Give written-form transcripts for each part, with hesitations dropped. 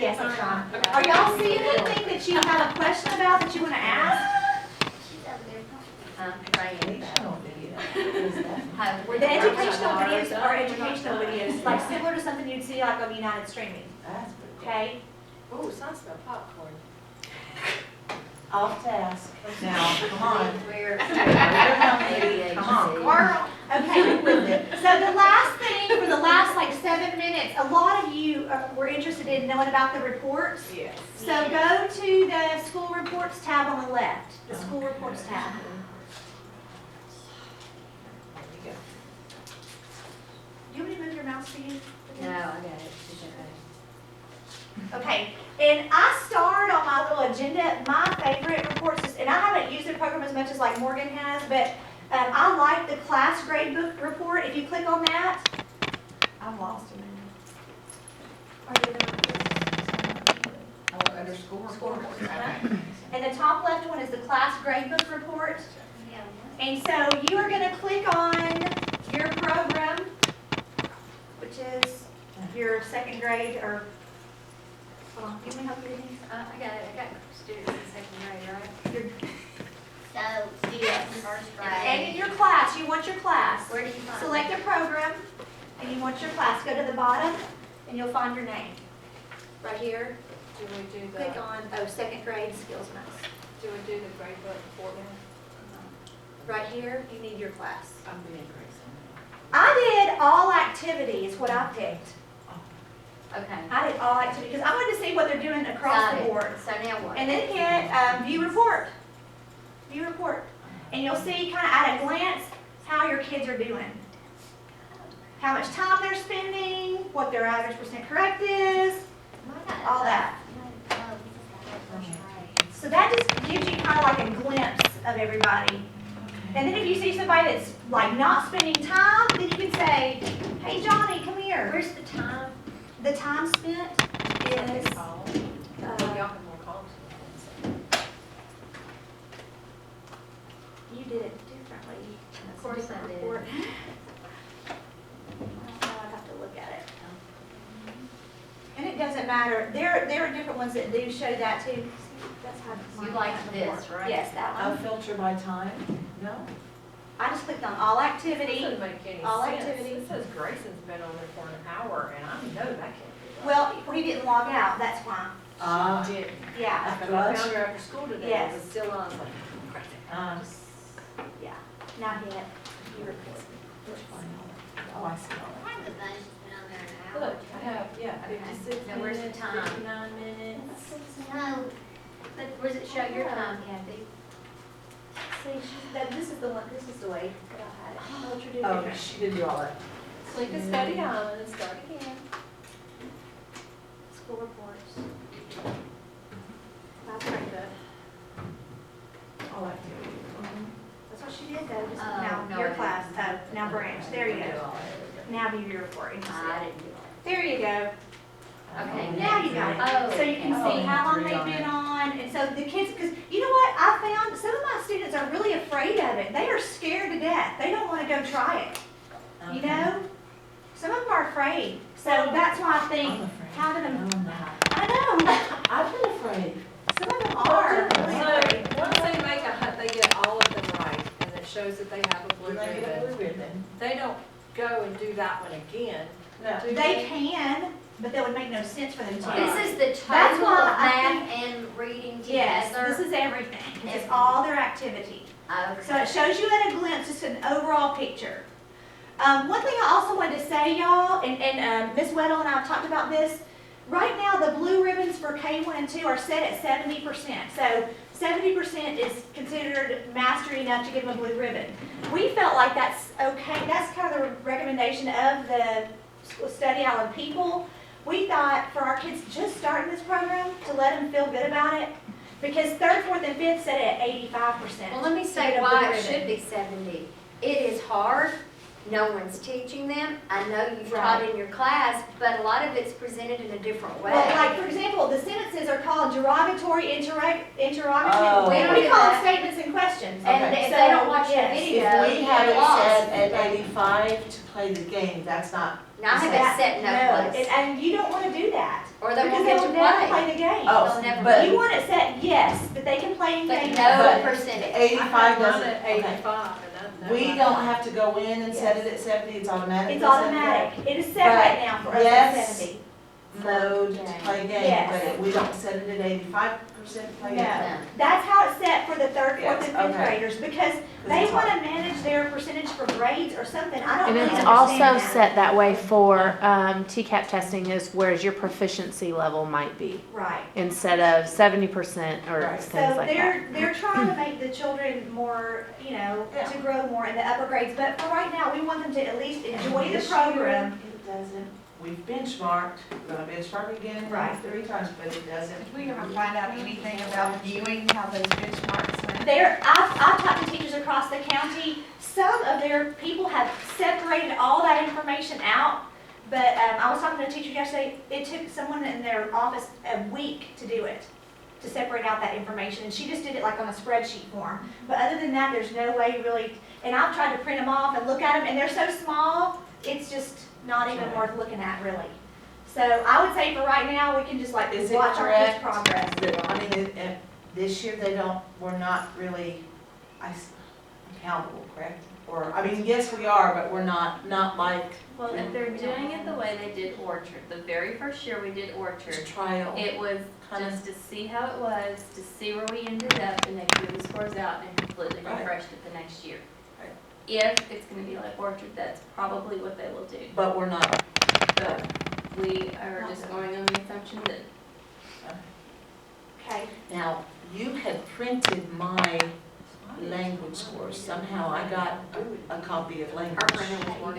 Yes, that's fine. Are y'all seeing anything that you have a question about that you want to ask? Educational video. Is that? The educational videos are educational videos, like similar to something you'd see like on United Streaming, That's pretty cool. okay? Oh, it sounds like popcorn. Off task. Now, come on. We're. Come on. Okay, With it. so the last thing, for the last like 7 minutes, a lot of you were interested in knowing about the reports. Yes. So go to the school reports tab on the left, the school reports tab. There we go. Do you want me to move your mouse for you? No, I got it. It's okay. Okay, and I starred on my little agenda, my favorite reports, and I haven't used the program as much as like Morgan has, but I like the class grade book report. If you click on that, I'm lost in are you Underscore. School reports, and the top left one is the class grade book report. And so you are going to click on your program, which is your second grade, or, hold on, give me help you with these. I got it. I got students in second grade, right? Your- So, Yes. first And in grade. your class, you want your class. Where do you find? Select a program, and you want your class. Go to the bottom, and you'll find your name. Right here, Do we do click the, on, second grade skills math. do we do the grade book for them? Right here, you need your class. I'm being crazy. I did all activity is what I picked. Okay. I did all activity, because I wanted to see what they're doing across Got the it. board. So now what? And then hit view report. View report. And you'll see kind of at a glance how your kids are doing. How much time they're spending, what their average percent correct is, all that. So that just gives you kind of like a glimpse of everybody. And then if you see somebody that's like not spending time, then you can say, hey Johnny, come here. Where's the time? The time spent is, Call. Y'all can more call to you did it differently. Of course I did. Report. I'll have to look at it. And it doesn't matter, there are different ones that do show that too. That's how You mine like has this, before. right? Yes, that I'll one. filter by time? No? I just clicked on all activity. Doesn't make any All sense. activity. It says Grayson's been on there for an hour, and I know that can't be right. Well, we didn't log out, that's why. She did. Yeah, But I found her after school today, it Yes. was still on, I was like, crazy. yeah. Now hit view report. Which one? Oh, I see. Look, I have, yeah, Okay. 56 Now where's the minutes, time? 59 minutes. No. But where does it show your time, Kathy? See, this is the one, this is the way that I had it. Oh, what you're doing Oh, different. she did do all that. Sleep at Steady Island and start again. School reports. That's right, good. All activity. That's what she did though, just Oh, now, no, your I didn't. class, now branch, there you Do go. all that. Now view your report. and you see I it. didn't do it. There you go. Okay, Now you got it. Oh, So you can okay. see how long Three they've on been it. on, and so the kids, because you know what, I found some of my students are really afraid of it. They are scared to death. They don't want to go try it, you Okay. know? Some of them are afraid. So that's why I I'm think afraid. having No, them, I'm not. I know, I've been afraid. some of them are really afraid. So, once they make they get all of them right, and it shows that they have a blue When I get a ribbon, blue ribbon. they don't go and do that one again, No. do They can, but that would make no sense for them to. This is the That's total why of I math and reading Yes, together? this is everything. This is all their activity. So Okay. it shows you at a glimpse, just an overall picture. One thing I also wanted to say, y'all, and Ms. Weddle and I have talked about this. Right now, the blue ribbons for K1 and 2 are set at 70%. So 70% is considered mastery enough to give them a blue ribbon. We felt like that's okay. That's kind of the recommendation of the Study Island people. We thought for our kids just starting this program to let them feel good about it, because 3rd, 4th, and 5th set it at 85%. Well, let me to say get a why blue it ribbon. should be 70. It is hard no one's teaching them. I know you've Right. taught in your class, but a lot of it's presented in a different way. Well, like, for example, the sentences are called derogatory, interrogatory, Oh. we We call do them that. statements and questions. And Okay. if So, they don't watch the yes. video, If we have they're it lost. set at 85 to play the game, that's not, Now I have it set in no place. And you don't wanna do that, Or they because won't they get to will never play. play the game. oh, They'll never but You want it set, yes, but they can play in But games. no But percentage. 85 Mine doesn't, at okay. 85, and We don't have to go in and set it at 70, it's automatic. It's automatic, it is set But right now for us yes. at 70. Mode to play game, Yes. but we don't set it at 85% play. No. That's how it's set for the third, fourth, and Yes, fifth okay. graders, because they it's wanna manage their percentage for grades or something, I don't And really it's understand also that. set that way for TCAP testing is whereas your proficiency level might be Right. instead of 70% or Right. things So like that. they're trying to make the children more, you know, Yeah. to grow more in the upper grades, but for right now, we want them to at least enjoy the This program. year, It doesn't, we've benchmarked, we're gonna benchmark again Right. 3 times, but it doesn't. Did we ever find out anything about viewing, how those benchmarks went? I've talked to teachers across the county, some of their people have separated all that information out, but I was talking to a teacher yesterday, it took someone in their office a week to do it, to separate out that information, and she just did it like on a spreadsheet form. But other than that, there's no way really, and I've tried to print them off and look at them, and they're so small, it's just not even worth looking at really. So I would say for right now, we can just like Is it watch our kids' correct progress. that, I mean, this year they don't, we're not really accountable, correct? Or, I mean, yes, we are, but we're not like Well, if they're doing it the way they did Orchard, the very first year we did just Orchard, trial. it was Kinda. just to see how it was, to see where we ended up, and they threw the scores out and completely Right. refreshed it the next year. Right. If it's gonna be like Orchard, that's probably what they will do. But we're not. But we are just going on the assumption that Okay. Now, you had printed my language scores. Somehow I got a copy of language. Our printer won't work.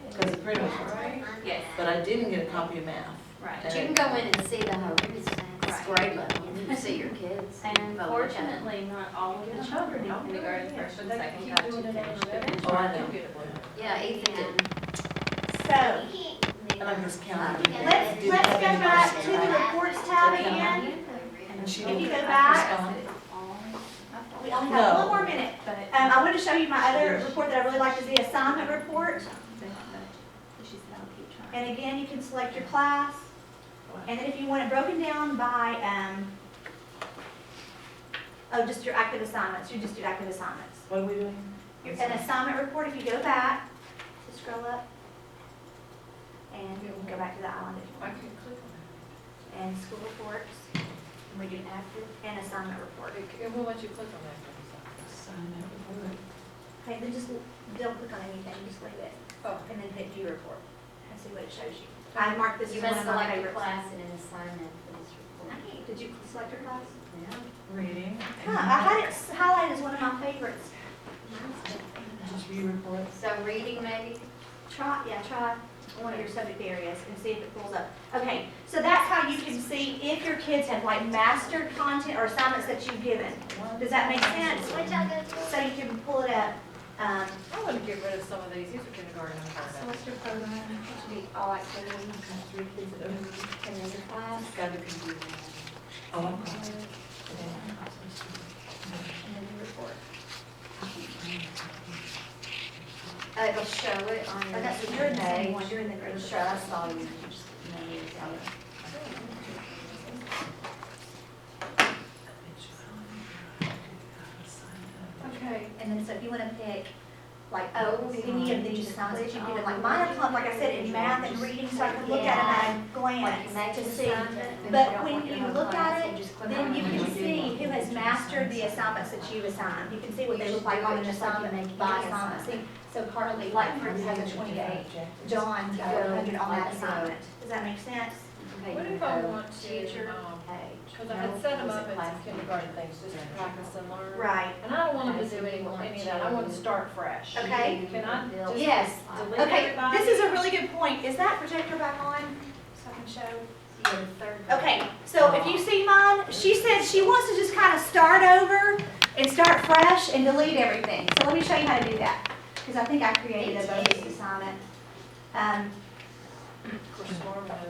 Because the printer was working. yes, But I didn't get a copy of math. right. But you can go in and see the whole, it's grade level, you can see your kids. And Go look at 'em. fortunately, not all of the children in kindergarten, first and second got to finish the Oh, I benchmark. know. Yeah, Ethan did. So, And I'm just counting. let's go back to the reports tab again. And she If you didn't go back. respond. We only have No. one more minute. But I wanted to show you my other report that I really like is the assignment report. she said, I'll keep trying. And again, you can select your class. And then if you want it broken down by, just your active assignments, you just do active assignments. What are we doing? An assignment report, if you go back, to scroll up. And you can go back to the island if you I want. can click on And school reports, and we do an active and assignment report. it. It won't let you click on that. Assignment report. Okay, then just don't click on anything, just leave it. Oh. And then hit view report and see what it shows you. I marked this You as one must of my select a favorites. class and an assignment for this report. Hey, did you select your class? Yeah. Reading. Huh, I had it highlighted as one of my favorites. Just view report. So reading maybe? Try one of your subject areas and see if it pulls up. Okay, so that's how you can see if your kids have like mastered content or assignments that you've given. Does that make sense? So you can pull it up. I want to get rid of some of these kindergarten. Semester program, which would be all activities. Three kids at home. And then your class, Got to complete. Oh, I'm and then your report. It'll show it on your But that's, you're in the same page. one, you're in the grade. It'll show, I saw you. Okay. And then so if you want to pick like Oh, any of these assignments that you've given, like mine are clumped, like I said, in math and reading, so I can look at them at a glance to see. But when you look at it, then you can see who has mastered the assignments that you've assigned. You can see what they look like on an assignment by assignment. See, so Carly, like for example, 28, John got 100 on that assignment. Does that make sense? What if I want Teacher to, page. because I had set them up as some kindergarten things, just to practice and learn. Right. And I don't want them to do any of that, I want to start fresh. Okay. Can I just Yes. delete Okay, everybody? this is a really good point. Is that projector back on? So I can show. Yeah, the third. Okay, so if you see mine, she said she wants to just kind of start over and start fresh and delete everything. So let me show you how to do that. because I think I created a bonus assignment.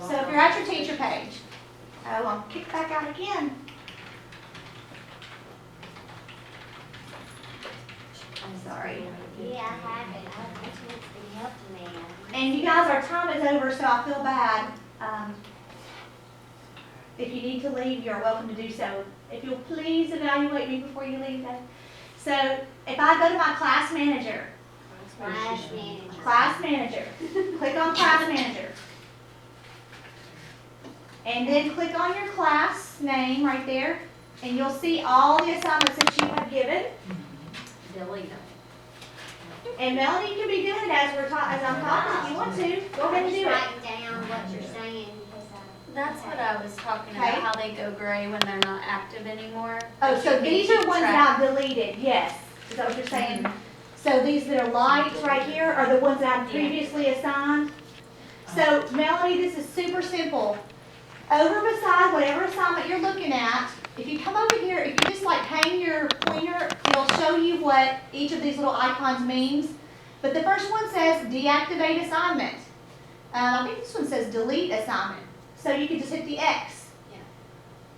So if you're at your teacher page, oh, I'm kicked back out again. I'm sorry. Yeah, I have it. That's what's been helping me. And you guys, our time is over, so I feel bad. If you need to leave, you're welcome to do so. If you'll please evaluate me before you leave. So if I go to my class manager, class manager, click on class manager. And then click on your class name right there, and you'll see all the assignments that you have given. Delete them. And Melanie can be doing it as I'm talking, if you want to, go ahead and do it. Write down what you're saying. That's what I was talking Okay. about, how they go gray when they're not active anymore. Oh, so You can these are keep ones track. that I've deleted, yes. Is that what you're saying? So these that are lights right here are the ones that I've previously assigned. So Melanie, this is super simple. Over beside whatever assignment you're looking at, if you come over here, if you just like hang your pointer, it'll show you what each of these little icons means. But the first one says deactivate assignment. I think this one says delete assignment. So you can just hit the X. Yeah.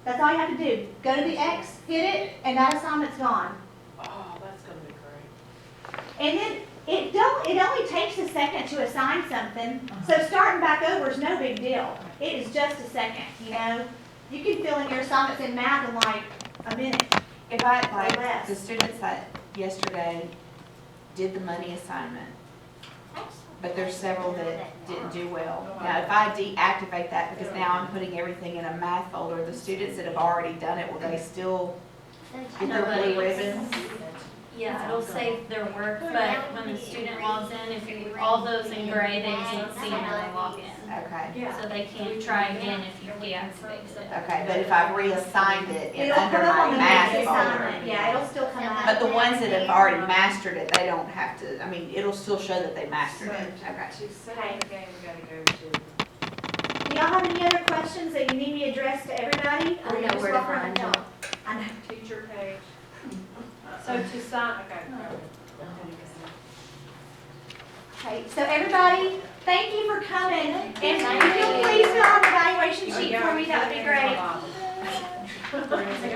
That's all you have to do. Go to the X, hit it, and that assignment's gone. Oh, that's gonna be great. And then it only takes a second to assign something, so starting back over is no big deal. It is just a second, you know? You can fill in your assignments in math in like a minute. If I, less. like, the students that yesterday did the money assignment, but there's several that didn't do well. Now, if I deactivate that, because now I'm putting everything in a math folder, the students that have already done it, will they still get their blue ribbons? Yeah, it'll save their work, but when the student logs in, if you, all those in gray, they can't see when they log in. Okay, So they can't try again if you deactivated it. okay, but if I've reassigned it It'll under come up on my the math next folder. assignment, yeah, it'll still come up. But the ones that have already mastered it, they don't have to, I mean, it'll still show that they mastered it. Okay. To set up the game, we gotta go to. Do y'all have any other questions that you need me addressed to everybody? I Or you know just where to walk around find and them. talk? I know. Teacher page. So to sign, okay. Okay, so everybody, thank you for coming. And if you'll please fill out the evaluation sheet for me, that would be great. great.